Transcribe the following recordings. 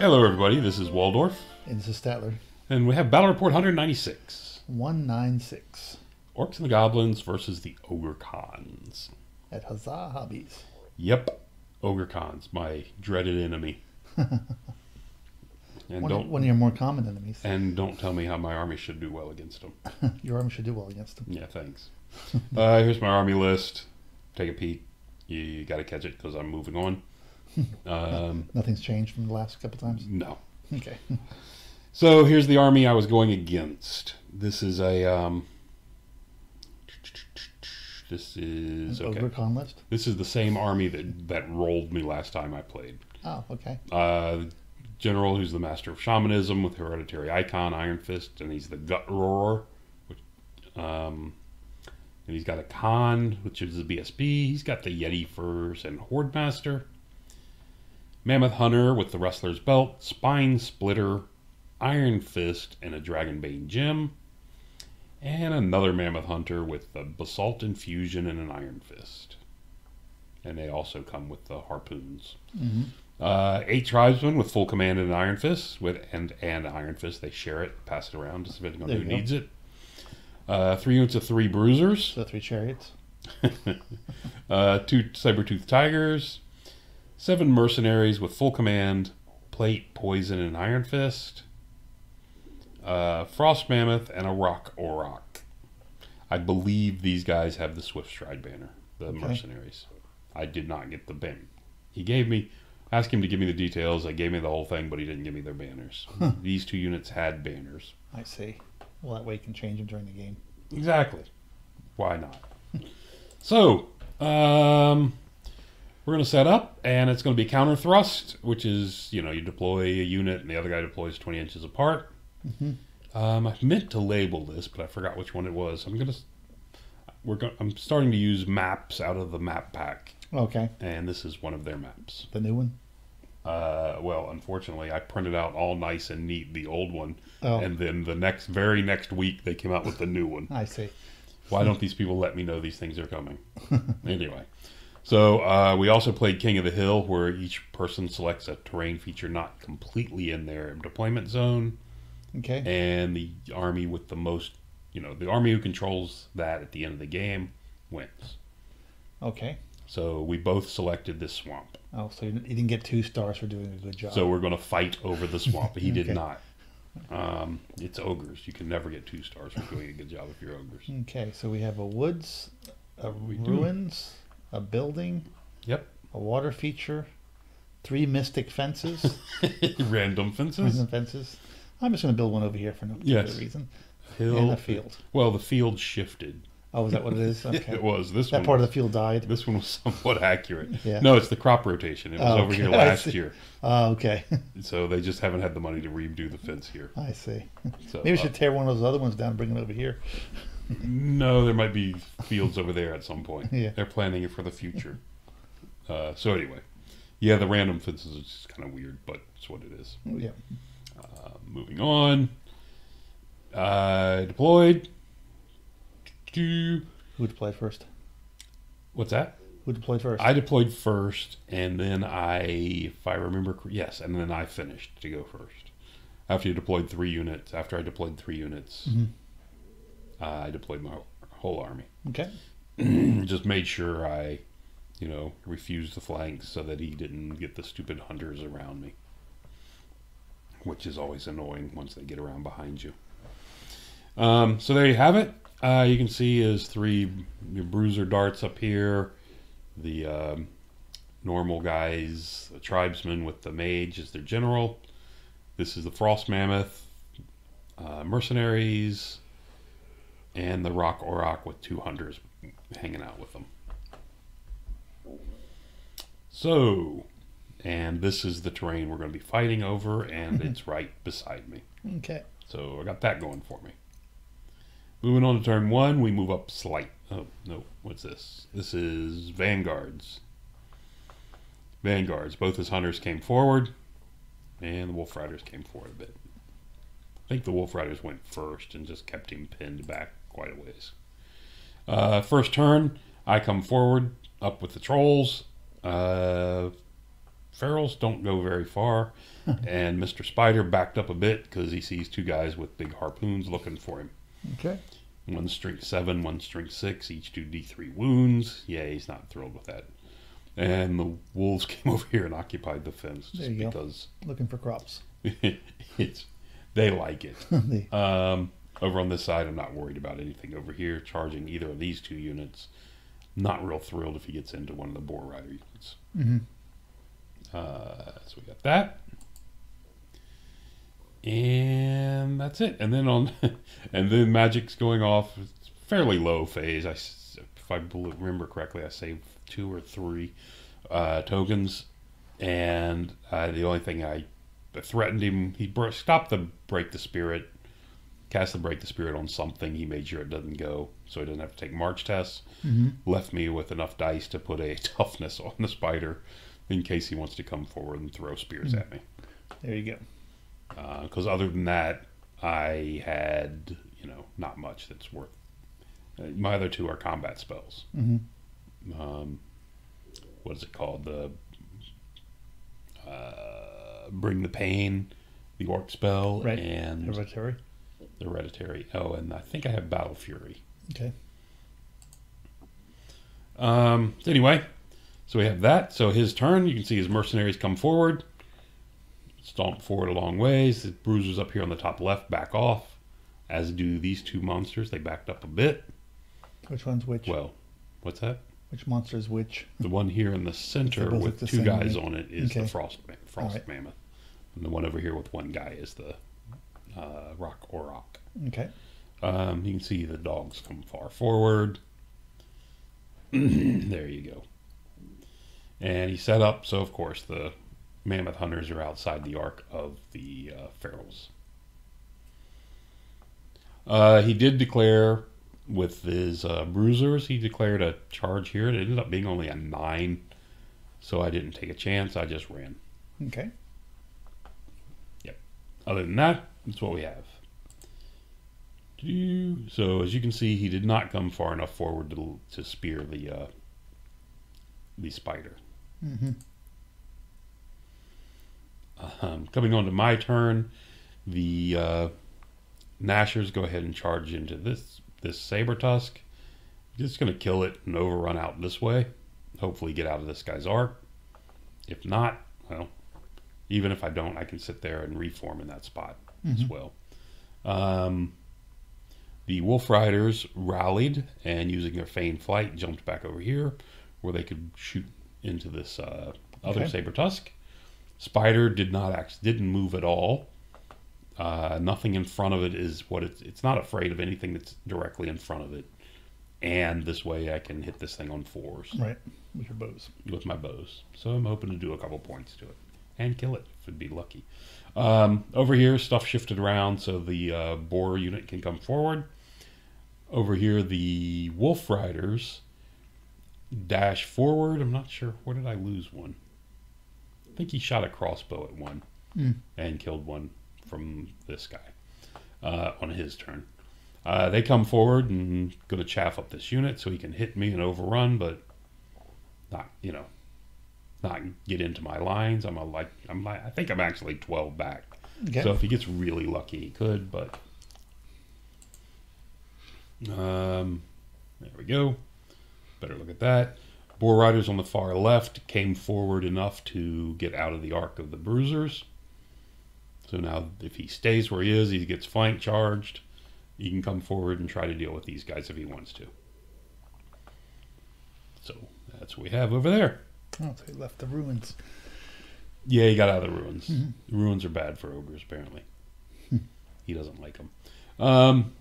Hello everybody, this is Waldorf. And this is Statler. And we have Battle Report 196. 196. Orcs and the Goblins versus the Ogre Khans. At Huzzah Hobbies. Yep, Ogre Khans, my dreaded enemy. And one of your more common enemies. And don't tell me how my army should do well against them. Your army should do well against them. Yeah, thanks. Here's my army list. Take a peek. You got to catch it because I'm moving on. Nothing's changed from the last couple times? No. Okay. So here's the army I was going against. This is a... This is... An okay. Ogre Khan list? This is the same army that rolled me last time I played. Oh, okay. General, who's the master of shamanism with hereditary icon, Iron Fist, and he's the gut roarer. And he's got a Khan, which is the BSB. He's got the Yeti furs and Horde Master. Mammoth Hunter with the Wrestler's Belt, Spine Splitter, Iron Fist, and a Dragonbane Gem. And another Mammoth Hunter with the Basalt Infusion and an Iron Fist. And they also come with the Harpoons. Mm-hmm. 8 Tribesmen with full command and an Iron Fist. And Iron Fist, they share it, pass it around, just depending on who needs it. 3 units of 3 Bruisers. So 3 Chariots. 2 Saber-Toothed Tigers. 7 Mercenaries with full command, Plate, Poison, and Iron Fist. Frost Mammoth and a Rock Auroch. I believe these guys have the Swift Stride banner, the mercenaries. I did not get the banner. He gave me, asked him to give me the details. I gave me the whole thing, but he didn't give me their banners. These 2 units had banners. I see. Well, that way you can change them during the game. Exactly. Why not? So, we're going to set up, and it's going to be counter thrust, which is, you know, you deploy a unit and the other guy deploys 20 inches apart. Mm-hmm. I meant to label this, but I forgot which one it was. I'm starting to use maps out of the map pack. Okay. And this is one of their maps. The new one? Well, unfortunately, I printed out all nice and neat the old one, and then the very next week they came out with the new one. I see. Why don't these people let me know these things are coming? Anyway, so we also played King of the Hill, where each person selects a terrain feature not completely in their deployment zone. Okay. And the army with the most, the army who controls that at the end of the game wins. Okay. So we both selected this swamp. Oh, so you didn't get 2 stars for doing a good job. So we're going to fight over the swamp. He did not. It's ogres. You can never get 2 stars for doing a good job if you're ogres. Okay, so we have a woods, a ruins, a building. Yep. A water feature, 3 mystic fences. Random fences. Random fences. I'm just going to build one over here for no particular reason. And a field. Well, the field shifted. Oh, is that what it is? Okay. It was. That part of the field died? This one was somewhat accurate. Yeah. No, it's the crop rotation. It was over here last year. Oh, okay. So they just haven't had the money to redo the fence here. I see. So, maybe we should tear one of those other ones down and bring it over here. No, there might be fields over there at some point. Yeah. They're planning it for the future. So anyway, yeah, the random fences is just kind of weird, but it's what it is. Yeah. Moving on. Deployed. Who deployed first? What's that? Who deployed first? I deployed first, and then if I remember, yes, and then I finished to go first. After I deployed 3 units, I deployed my whole army. Okay. Just made sure I, refused the flanks so that he didn't get the stupid hunters around me, which is always annoying once they get around behind you. So there you have it. You can see is 3 bruiser darts up here. The normal guys, the tribesmen with the mage is their general. This is the frost mammoth, mercenaries, and the rock auroch with 2 hunters hanging out with them. So, and this is the terrain we're going to be fighting over, and it's right beside me. Okay. So I got that going for me. Moving on to turn 1, we move up slight. Oh, no, what's this? This is Vanguards. Vanguards. Both his hunters came forward, and the Wolf Riders came forward a bit. I think the Wolf Riders went first and just kept him pinned back quite a ways. First turn, I come forward, up with the Trolls. ferals don't go very far, and Mr. Spider backed up a bit because he sees two guys with big harpoons looking for him. Okay. One's strength 7, one's strength 6, each do D3 wounds. Yeah, he's not thrilled with that. And the wolves came over here and occupied the fence just because looking for crops. They like it. Over on this side, I'm not worried about anything over here. Charging either of these two units. Not real thrilled if he gets into one of the Boar Rider units. Mm-hmm. So we got that. And that's it. And then and then magic's going off. It's fairly low phase. If I remember correctly, I saved 2 or 3 tokens, and the only thing I threatened him, he stopped the break the spirit, cast the break the spirit on something. He made sure it doesn't go, so he doesn't have to take march tests. Mm-hmm. Left me with enough dice to put a toughness on the spider in case he wants to come forward and throw spears at me. There you go. Because other than that, I had, not much that's worth. My other 2 are combat spells. Mm-hmm. What is it called? The Bring the Pain, the Orc spell, right. And Hereditary. The Hereditary. Oh, and I think I have Battle Fury. Okay. Anyway, so we have that. So his turn, you can see his mercenaries come forward. Stomp forward a long ways. The bruisers up here on the top left back off, as do these 2 monsters. They backed up a bit. Which one's which? Well, what's that? Which monster is which? The one here in the center with 2 guys on it is the Frost Mammoth. And the one over here with 1 guy is the Rock Orc. Okay. You can see the dogs come far forward. There you go. And he set up, so of course the Mammoth Hunters are outside the arc of the ferals. He did declare with his bruisers, he declared a charge here. It ended up being only a 9, so I didn't take a chance. I just ran. Okay. Yep. Other than that, that's what we have. So as you can see, he did not come far enough forward to spear the spider. Mm-hmm. Coming on to my turn, the Nashers go ahead and charge into this Saber Tusk. Just going to kill it and overrun out this way. Hopefully get out of this guy's arc. If not, well, even if I don't, I can sit there and reform in that spot as well. The Wolf Riders rallied and using their feigned flight jumped back over here where they could shoot into this other Saber Tusk. Spider didn't move at all. Nothing in front of it is what it's not afraid of anything that's directly in front of it. And this way I can hit this thing on 4s. Right, with your bows. With my bows. So I'm hoping to do a couple points to it. And kill it, if it'd be lucky. Over here, stuff shifted around so the Boar unit can come forward. Over here, the Wolf Riders dash forward. I'm not sure. Where did I lose one? I think he shot a crossbow at one and killed one from this guy on his turn. They come forward and going to chaff up this unit so he can hit me and overrun, but not get into my lines. I think I'm actually 12 back. Okay. So if he gets really lucky, he could, but there we go. Better look at that. Boar Riders on the far left came forward enough to get out of the arc of the bruisers. So now if he stays where he is, he gets flank charged. He can come forward and try to deal with these guys if he wants to. So that's what we have over there. Oh, so he left the ruins. Yeah, he got out of the ruins. The ruins are bad for ogres, apparently. He doesn't like them.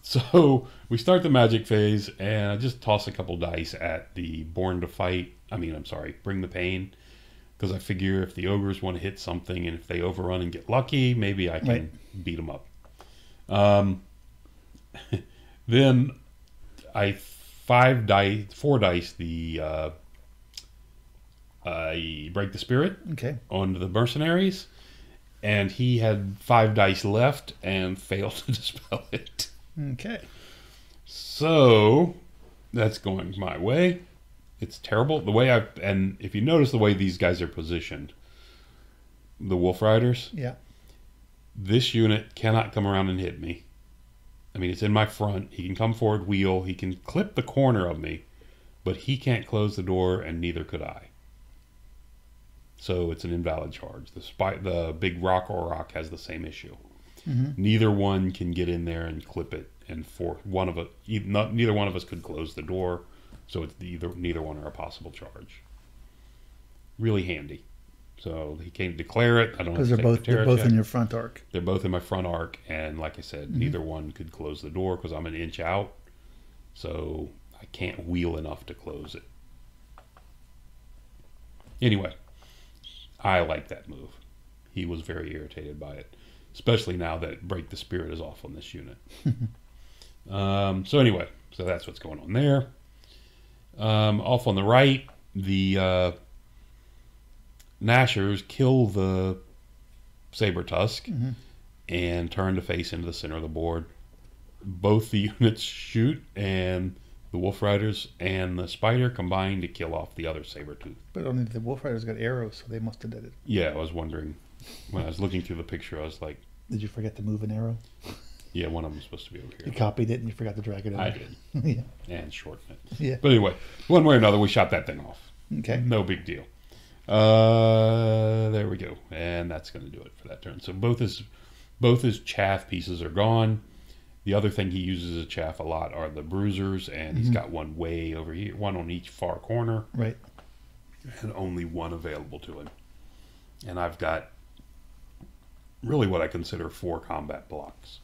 So we start the magic phase, and I just toss a couple dice at the Bring the Pain, because I figure if the ogres want to hit something, and if they overrun and get lucky, maybe I can beat them up. Then I 4 dice the Break the Spirit onto the mercenaries, and he had 5 dice left and failed to dispel it. Okay. So that's going my way. It's terrible. The way and if you notice the way these guys are positioned, the Wolf Riders, Yeah. this unit cannot come around and hit me. I mean, it's in my front. He can come forward, wheel. He can clip the corner of me, but he can't close the door, and neither could I. So it's an invalid charge. The big rock has the same issue. Mm-hmm. Neither one can get in there and clip it, and neither one of us could close the door. So it's neither one are a possible charge. Really handy. So he can't declare it. I don't know Because they're both in your front arc. They're both in my front arc, and like I said, neither one could close the door because I'm an inch out. So I can't wheel enough to close it. Anyway, I like that move. He was very irritated by it, especially now that Break the Spirit is off on this unit. So anyway, so that's what's going on there. Off on the right, the Nashers kill the Saber Tusk and turn to face into the center of the board. Both the units shoot, and the Wolf Riders and the Spider combine to kill off the other Saber-tooth. But only the Wolf Riders got arrows, so they must have did it. Yeah, I was wondering. When I was looking through the picture, I was like... Did you forget to move an arrow? Yeah, one of them was supposed to be over here. You copied it and you forgot to drag it over. I did. Yeah. And shorten it. Yeah. But anyway, one way or another, we shot that thing off. Okay. No big deal. There we go. And that's going to do it for that turn. So both his chaff pieces are gone. The other thing he uses as chaff a lot are the bruisers, and he's got one way over here, one on each far corner. Right. And only one available to him. And I've got really what I consider 4 combat blocks.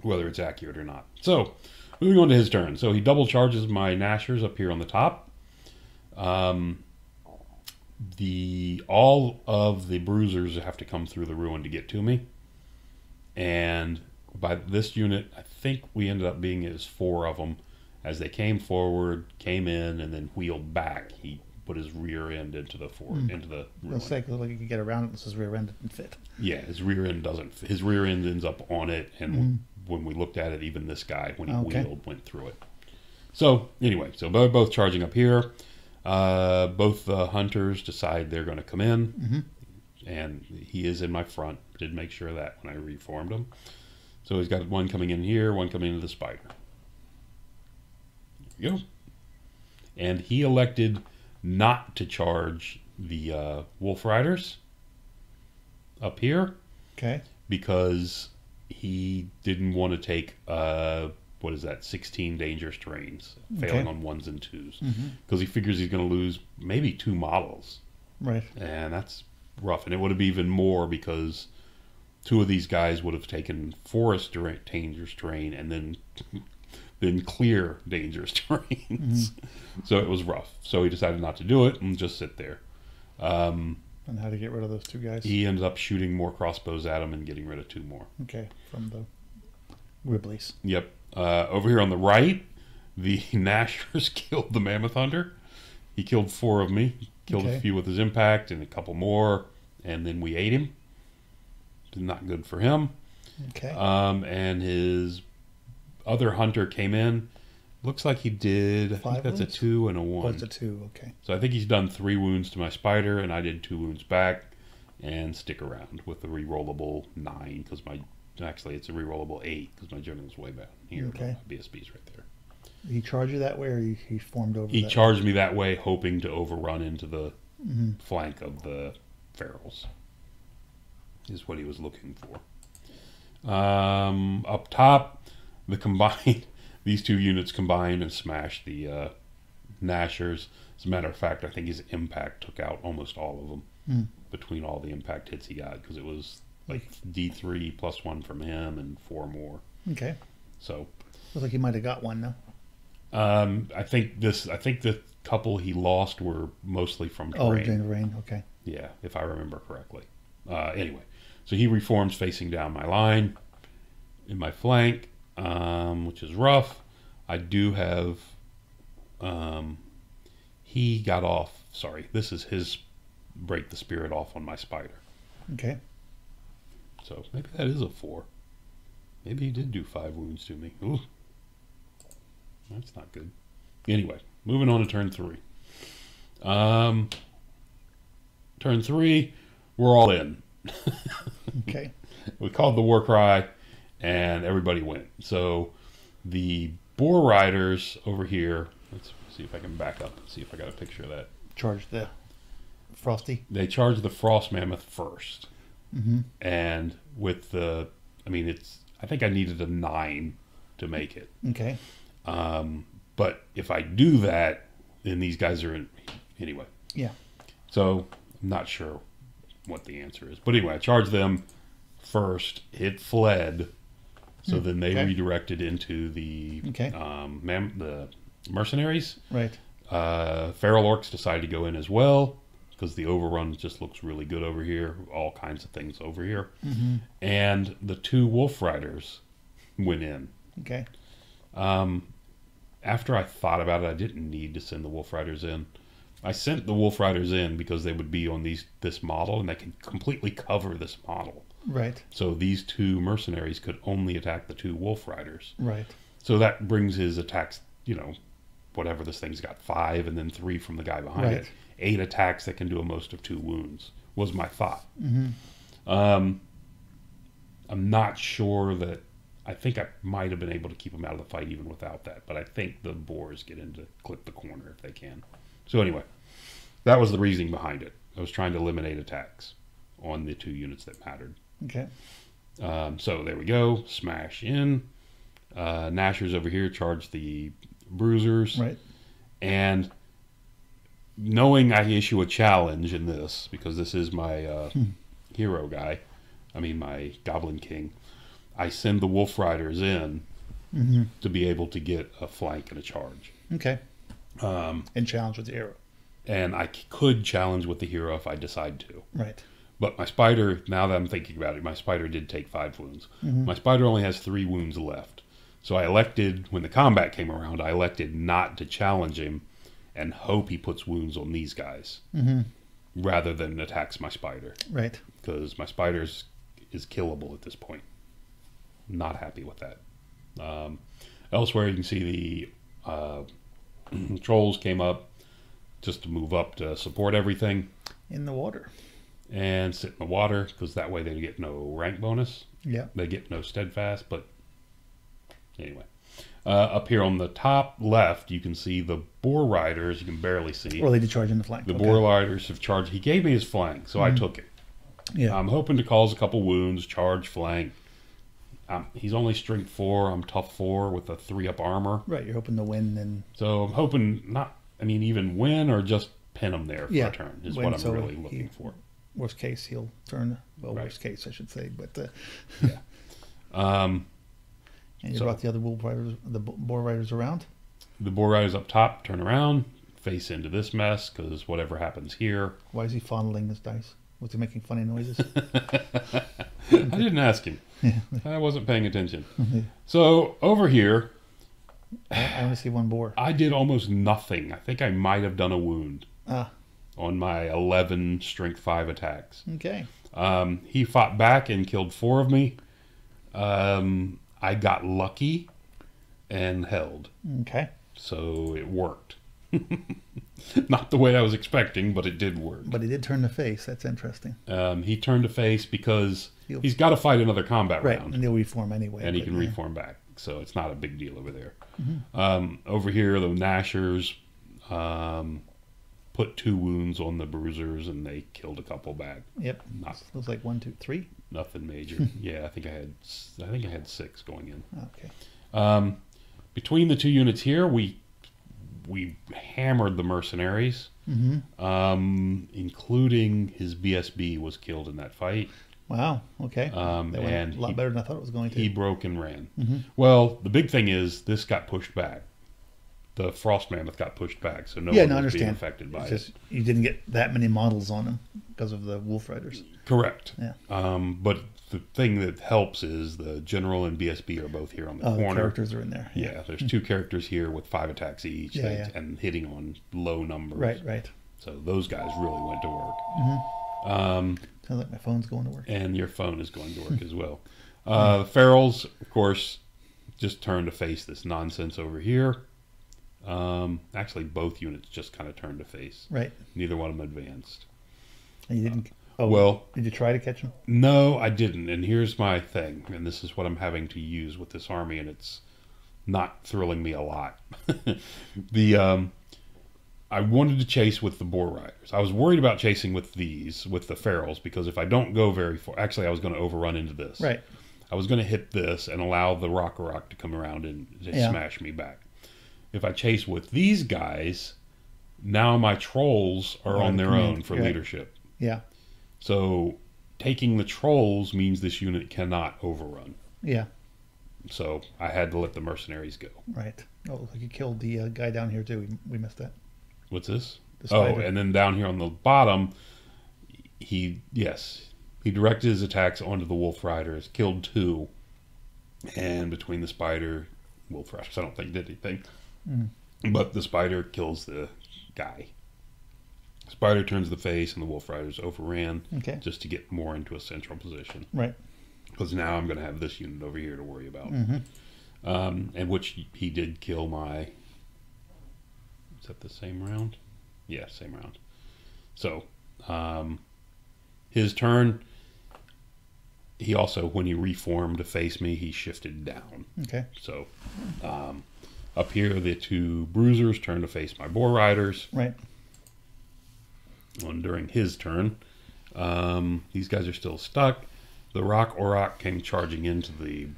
Whether it's accurate or not. So, moving on to his turn. So he double charges my Nashers up here on the top. All of the bruisers have to come through the ruin to get to me. And by this unit, I think we ended up being as 4 of them. As they came forward, came in, and then wheeled back, he put his rear end into the into the ruin. Let's say, because like you can get around it, unless his rear end didn't fit. Yeah, his rear end doesn't. His rear end ends up on it, and when we looked at it, even this guy, when he wheeled, went through it. So anyway, so they're both charging up here. Both the hunters decide they're going to come in, and he is in my front. Did make sure of that when I reformed him. So he's got one coming in here, one coming into the Spider. There we go. And he elected not to charge the Wolf Riders up here. Okay. Because he didn't want to take, 16 dangerous terrains, failing on 1s and 2s. Because he figures he's going to lose maybe 2 models. Right. And that's rough. And it would have been even more because 2 of these guys would have taken forest dangerous terrain and then clear dangerous terrains. So it was rough. So he decided not to do it and just sit there. And how to get rid of those 2 guys? He ended up shooting more crossbows at him and getting rid of 2 more. Okay, from the Ribleys. Yep. Over here on the right, the Nashers killed the Mammoth Hunter. He killed 4 of me. He killed a few with his impact and a couple more, and then we ate him. Not good for him. Okay. And his other hunter came in. Looks like he did. 5 I think that's wounds? a 2 and a 1. Oh, it's a 2. Okay. So I think he's done 3 wounds to my Spider, and I did 2 wounds back. And stick around with the rerollable 9 because it's a rerollable 8 because my general's way back here. Okay. My BSB's right there. Did he charge you that way, or he formed over? He charged me that way, hoping to overrun into the flank of the ferals. Is what he was looking for. Up top, these 2 units combined and smashed the Nashers. As a matter of fact, I think his impact took out almost all of them between all the impact hits he got because it was like D3 plus 1 from him and 4 more. Okay. So looks like he might have got one though. I think the couple he lost were mostly from terrain. Oh, rain. Okay. Yeah, if I remember correctly. Anyway, so he reforms facing down my line in my flank, which is rough. I do have. He got off. Sorry, this is his break the spirit off on my Spider. Okay. So maybe that is a 4. Maybe he did do 5 wounds to me. Ooh. That's not good. Anyway, moving on to turn 3. Turn 3, we're all in. Okay. We called the war cry, and everybody went. So the boar riders over here, let's see if I can back up and see if I got a picture of that. Charge the Frosty. They charged the frost mammoth first. Mm-hmm. And with the, I think I needed a 9 to make it. Okay. But if I do that, then these guys are in, anyway. Yeah. So I'm not sure what the answer is. But anyway, I charged them first. It fled. So then they redirected into the the mercenaries. Right. Feral orcs decided to go in as well because the overrun just looks really good over here. All kinds of things over here. Mm-hmm. And the 2 wolf riders went in. Okay. After I thought about it, I didn't need to send the wolf riders in. I sent the wolf riders in because they would be on this model and they could completely cover this model. Right. So these 2 mercenaries could only attack the 2 wolf riders. Right. So that brings his attacks, whatever this thing's got, 5 and then 3 from the guy behind it. 8 attacks that can do a most of 2 wounds was my thought. Mm-hmm. I'm not sure that, I think I might have been able to keep him out of the fight even without that, but I think the boars get in to clip the corner if they can. So anyway, that was the reasoning behind it. I was trying to eliminate attacks on the 2 units that mattered. Okay. So there we go. Smash in. Nashers over here charge the bruisers. Right. And knowing I issue a challenge in this, because this is my hero guy, my Goblin King, I send the Wolf Riders in to be able to get a flank and a charge. Okay. And challenge with the hero. And I could challenge with the hero if I decide to. Right. But my spider, now that I'm thinking about it, my spider did take 5 wounds. Mm-hmm. My spider only has 3 wounds left. So I elected, when the combat came around, I elected not to challenge him and hope he puts wounds on these guys rather than attacks my spider. Right. Because my spider is killable at this point. Not happy with that. Elsewhere, you can see the trolls came up just to move up to support everything. In the water. And sit in the water, because that way they get no rank bonus. Yeah. They get no steadfast, but anyway. Up here on the top left, you can see the boar riders. You can barely see. Or they did charge in the flank. The boar riders have charged. He gave me his flank, so I took it. Yeah. I'm hoping to cause a couple wounds, charge flank. He's only strength 4. I'm tough 4 with a 3-up armor. Right. You're hoping to win and. So I'm hoping even win or just pin him there for a turn is win, what I'm really looking for. Worst case, he'll turn. Well, Right. worst case, I should say. But Yeah. and you brought the other wolf riders, the boar riders around. The boar riders up top turn around, face into this mess because whatever happens here. Why is he fondling his dice? Was he making funny noises? I didn't ask him. I wasn't paying attention. So over here, I only see 1 boar. I did almost nothing. I think I might have done a wound on my 11 strength 5 attacks. Okay. He fought back and killed 4 of me. I got lucky and held. Okay. So it worked. Not the way I was expecting, but it did work. But he did turn the face. That's interesting. He turned to face because he's got to fight another combat Right, round. and he'll reform anyway. And he can reform back. So it's not a big deal over there. Over here, the Nashers put 2 wounds on the bruisers, and they killed a couple back. Yep. Looks like 1, 2, 3. Nothing major. Yeah, I think I had 6 going in. Okay. Between the 2 units here, we hammered the mercenaries, including his BSB was killed in that fight. Wow. Okay. That went And a lot better than I thought it was going to. He broke and ran. Well, the big thing is this got pushed back. The frost mammoth got pushed back, so no one was being affected by it. You didn't get that many models on him because of the wolf riders. Correct. Yeah. But the thing that helps is the general and BSB are both here on the corner. The characters are in there. Yeah, there's 2 characters here with 5 attacks each, and hitting on low numbers. Right. So those guys really went to work. Sounds like my phone's going to work. And your phone is going to work as well. The ferals, of course, just turned to face this nonsense over here. Actually, both units just kind of turned to face. Right. Neither one of them advanced. And you didn't. Oh, Well, did you try to catch him? no, I didn't. And here's my thing, and this is what I'm having to use with this army, and it's not thrilling me a lot. I wanted to chase with the boar riders. I was worried about chasing with the ferals, because if I don't go very far, actually I was going to overrun into this. Right. I was going to hit this and allow the rock to come around and smash me back. If I chase with these guys, now my trolls are on their own for leadership. Yeah. So taking the trolls means this unit cannot overrun. Yeah. So I had to let the mercenaries go. Right. Oh, it looks like you killed the guy down here too. We missed that. What's this? The Oh, spider. and then down here on the bottom, he directed his attacks onto the wolf riders, killed 2, and between the spider, wolf riders, I don't think did anything. But the spider kills the guy. Spider turns the face, and the wolf riders overran just to get more into a central position. Right. Because now I'm going to have this unit over here to worry about. And which he did kill my... Is that the same round? Yeah, same round. So, his turn, he also, when he reformed to face me, he shifted down. Okay. So, up here, the 2 bruisers turn to face my boar riders. Right. And during his turn, these guys are still stuck. The Orc came charging into the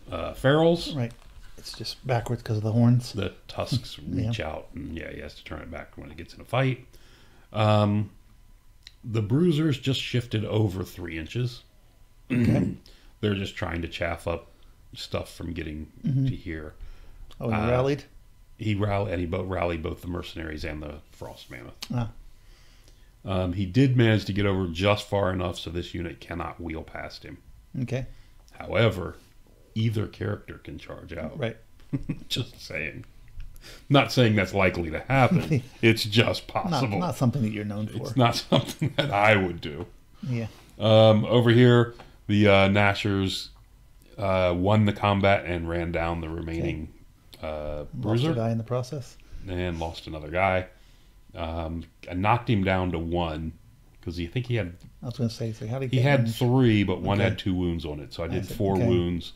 ferals. Right. It's just backwards because of the horns. The tusks reach out, and he has to turn it back when it gets in a fight. The bruisers just shifted over 3 inches. Okay. They're just trying to chaff up stuff from getting to here. Oh, and he rallied? He rallied both the mercenaries and the frost mammoth. He did manage to get over just far enough so this unit cannot wheel past him. Okay. However, either character can charge out. Right. Just saying. Not saying that's likely to happen. It's just possible. Not something that you're known for. It's not something that I would do. Yeah. Over here, the Nashers won the combat and ran down the remaining bruiser. Lost a guy in the process. And lost another guy. I knocked him down to 1 because I think he had... I was going to say, how did he had 3, but one had 2 wounds on it. So I did see. 4 wounds.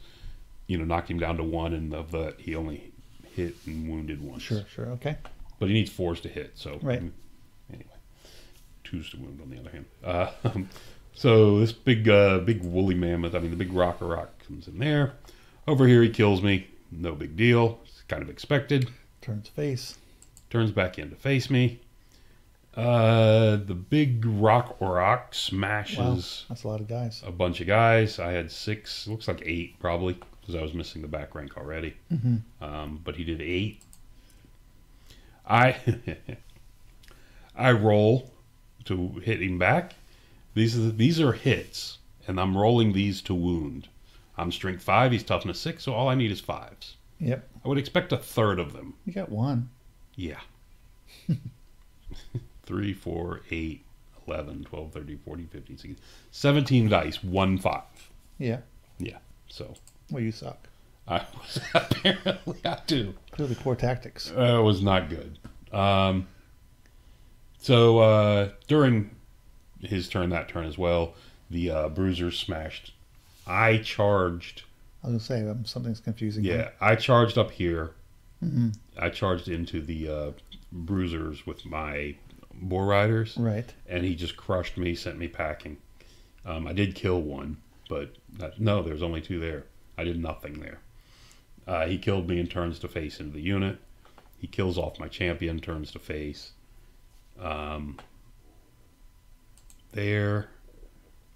Knocked him down to 1, and of that he only hit and wounded once. Sure, okay. But he needs 4s to hit. So right. Anyway, 2s to wound on the other hand. So this big woolly mammoth, the big rock comes in there. Over here he kills me. No big deal. It's kind of expected. Turns face. Turns back in to face me. The big Orc smashes. Wow, that's a lot of guys. A bunch of guys. I had 6, looks like 8 probably, because I was missing the back rank already. But he did 8. I roll to hit him back. These are hits, and I'm rolling these to wound. I'm strength 5, he's toughness 6, so all I need is 5s. Yep. I would expect a third of them. You got 1. Yeah. 3, 4, 8, 11, 12, 13, 14, 15, 16, 17 dice, 1 5. Yeah. Yeah. So. Well, you suck. Apparently I do. Clearly poor tactics. It was not good. So during his turn, that turn as well, the bruisers smashed. I charged. I was going to say, something's confusing. Yeah, I charged up here. I charged into the bruisers with my boar riders. Right. And he just crushed me, sent me packing. I did kill 1, but no, there's only 2 there. I did nothing there. He killed me and turns to face into the unit. He kills off my champion, turns to face. Their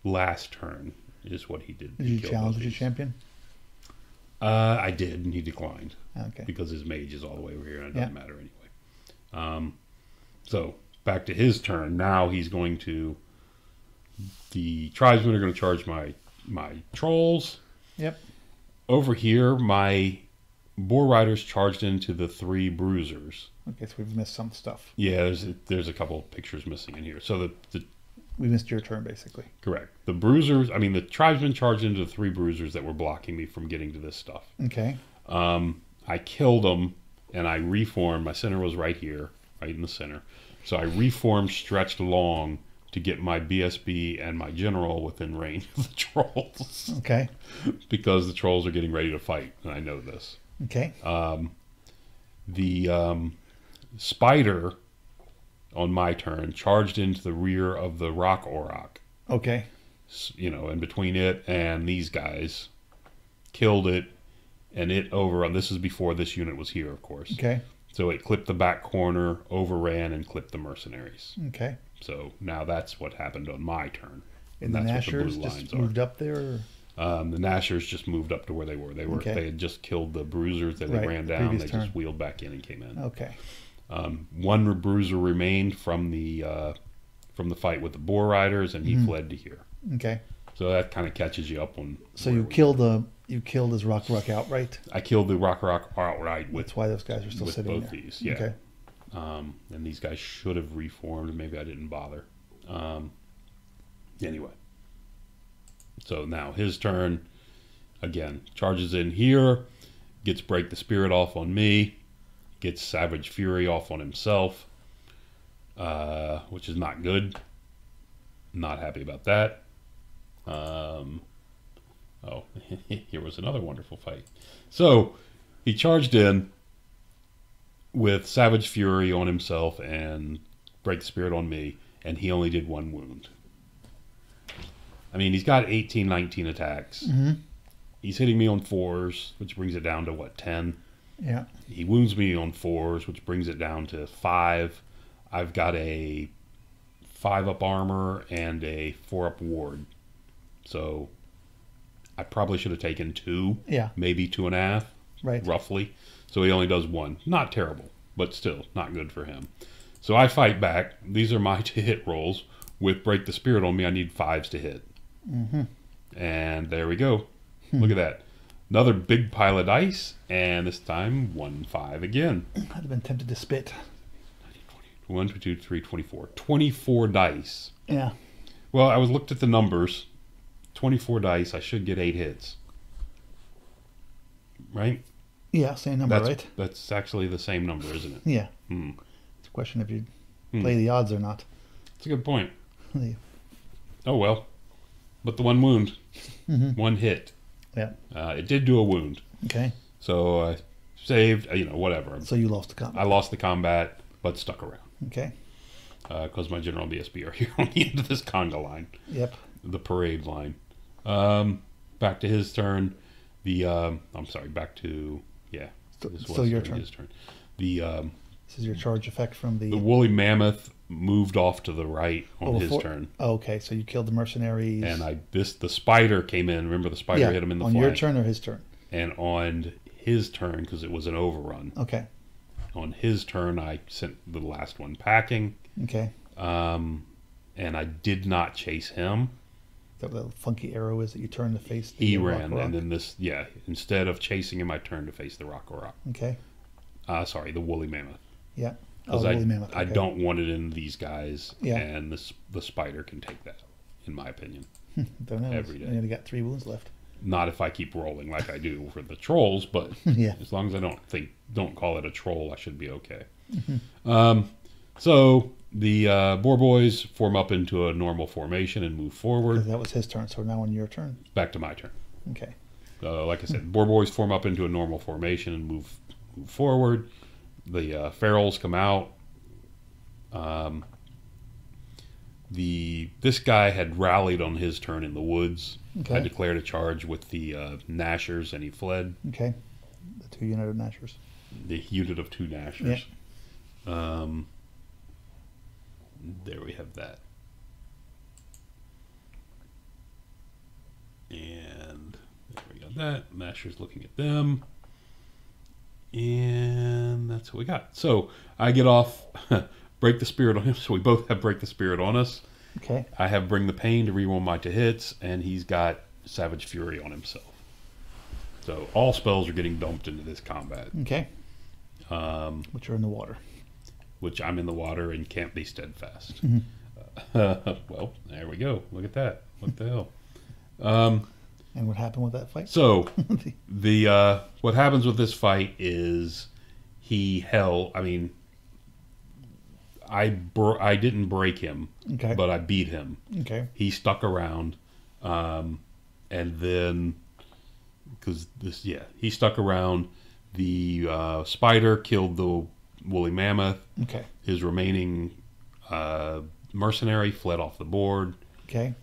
last turn is what he did. Did you challenge your champion? I did, and he declined. Okay. Because his mage is all the way over here, and it doesn't matter anyway. So back to his turn. Now he's going to. The tribesmen are going to charge my trolls. Yep. Over here, my boar riders charged into the 3 bruisers. Okay, so we've missed some stuff. Yeah, there's a couple of pictures missing in here. So we missed your turn, basically. Correct. The bruisers, the tribesmen charged into the 3 bruisers that were blocking me from getting to this stuff. Okay. I killed them, and I reformed. My center was right here, right in the center. So I reformed, stretched along to get my BSB and my general within range of the trolls. Okay. Because the trolls are getting ready to fight, and I know this. Okay. The spider on my turn charged into the rear of the rock auroch. Okay. You know, in between it and these guys, killed it, and it overrun. This is before this unit was here, of course. Okay. So it clipped the back corner, overran, and clipped the mercenaries. Okay. So now that's what happened on my turn. And the that's Nashers just moved up there? Or? The Nashers just moved up to where they were. Okay. They had just killed the bruisers. Then they Right, ran down. previous They turn. just wheeled back in and came in. Okay. One bruiser remained from the fight with the boar riders, and he fled to here. Okay. So that kind of catches you up on. So you killed his rock outright? I killed the rock outright with That's why those guys are still with sitting both there. these. Yeah. Okay. And these guys should have reformed. Maybe I didn't bother. Anyway. So now his turn. Again, charges in here. Gets Break the Spirit off on me. Gets Savage Fury off on himself. Which is not good. Not happy about that. Oh, here was another wonderful fight. So he charged in with Savage Fury on himself and Break the Spirit on me, and he only did 1 wound. I mean, he's got 18, 19 attacks. Mm-hmm. He's hitting me on 4s, which brings it down to, what, 10? Yeah. He wounds me on 4s, which brings it down to 5. I've got a 5-up armor and a 4-up ward. So I probably should have taken 2. Yeah. Maybe 2.5. Right. Roughly. So he only does 1. Not terrible, but still not good for him. So I fight back. These are my to hit rolls. With Break the Spirit on me, I need 5s to hit. Mm-hmm. And there we go. Look at that. Another big pile of dice, and this time 1-5 again. I'd have been tempted to spit. 1, 2, 3, 24. 24 dice. Yeah. Well, I was looked at the numbers. 24 dice, I should get 8 hits. Right? Yeah, same number, right? That's actually the same number, isn't it? Yeah. Hmm. It's a question if you play the odds or not. That's a good point. The- Oh, well. But the 1 wound. Mhm. 1 hit. Yeah. It did do a wound. Okay. So I saved, whatever. So you lost the combat. I lost the combat, but stuck around. Okay. Because my General BSB are here on the end of this conga line. Yep. The parade line. Back to his turn. I'm sorry, back to, yeah. Still your turn. His turn. The This is your charge effect from the... woolly mammoth moved off to the right on his turn. Oh, okay, so you killed the mercenaries. And the spider came in. Remember the spider hit him in the flank? On your turn or his turn? And on his turn, because it was an overrun. Okay. On his turn, I sent the last one packing. Okay. And I did not chase him. Is that what the funky arrow is that you turn to face the He rock ran, rock? and then instead of chasing him, I turned to face the rock. Okay. Sorry, the woolly mammoth. Yeah. Because woolly mammoth. Okay. I don't want it in these guys, Yeah. and the spider can take that, in my opinion. Don't know. Every day. You only got 3 wounds left. Not if I keep rolling like I do for the trolls, but Yeah. as long as I don't call it a troll, I should be okay. Mm-hmm. So the boar boys form up into a normal formation and move forward. 'Cause that was his turn, so now on your turn. Back to my turn. Okay. Like I said, boar boys form up into a normal formation and move forward. The ferals come out. This guy had rallied on his turn in the woods. Okay. I declared a charge with the Nashers, and he fled. Okay. The 2 unit of Nashers. The unit of 2 Nashers. Yeah. There we have that. And there we got that. Nashers looking at them. And that's what we got. So I get off Break the Spirit on him. So we both have Break the Spirit on us. Okay. I have Bring the Pain to reroll my to hits, and he's got Savage Fury on himself. So all spells are getting dumped into this combat. Okay. Which are in the water. Which I'm in the water and can't be steadfast. Mm-hmm. Well, there we go. Look at that. What the hell? And what happened with that fight? So the what happens with this fight is he held. I mean, I didn't break him, Okay. but I beat him. Okay. He stuck around, and then he stuck around. The spider killed the woolly mammoth. Okay. His remaining mercenary fled off the board, Okay.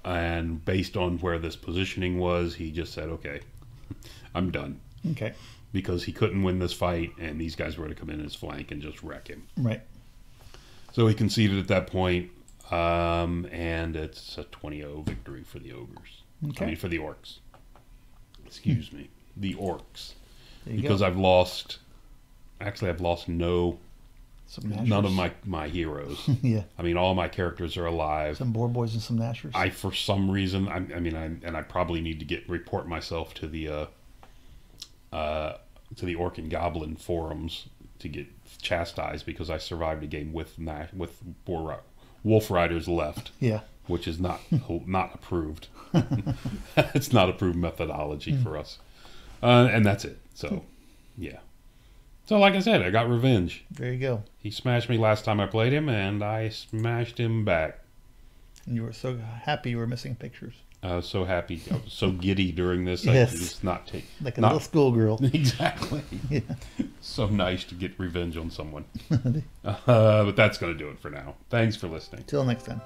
and based on where this positioning was, he just said, "Okay, I'm done," Okay. because he couldn't win this fight, and these guys were to come in his flank and just wreck him. Right. So he conceded at that point, and it's a 20-0 victory for the ogres. Okay. I mean, for the orcs. Excuse me, the orcs. There you Because go. I've lost Some none of Nashers. my heroes. Yeah. I mean, all my characters are alive. Some boar boys and some Nashers. For some reason, I probably need to report myself to the Orc and Goblin forums to get chastised because I survived a game with wolf riders left, Yeah. which is not approved. It's not approved methodology for us, and that's it. So, yeah. So, like I said, I got revenge. There you go. He smashed me last time I played him, and I smashed him back. And you were so happy you were missing pictures. I was so happy. I was so giddy during this. Yes. I just not take Like a not, little schoolgirl. Exactly. Yeah. So nice to get revenge on someone. But that's going to do it for now. Thanks for listening. Till next time.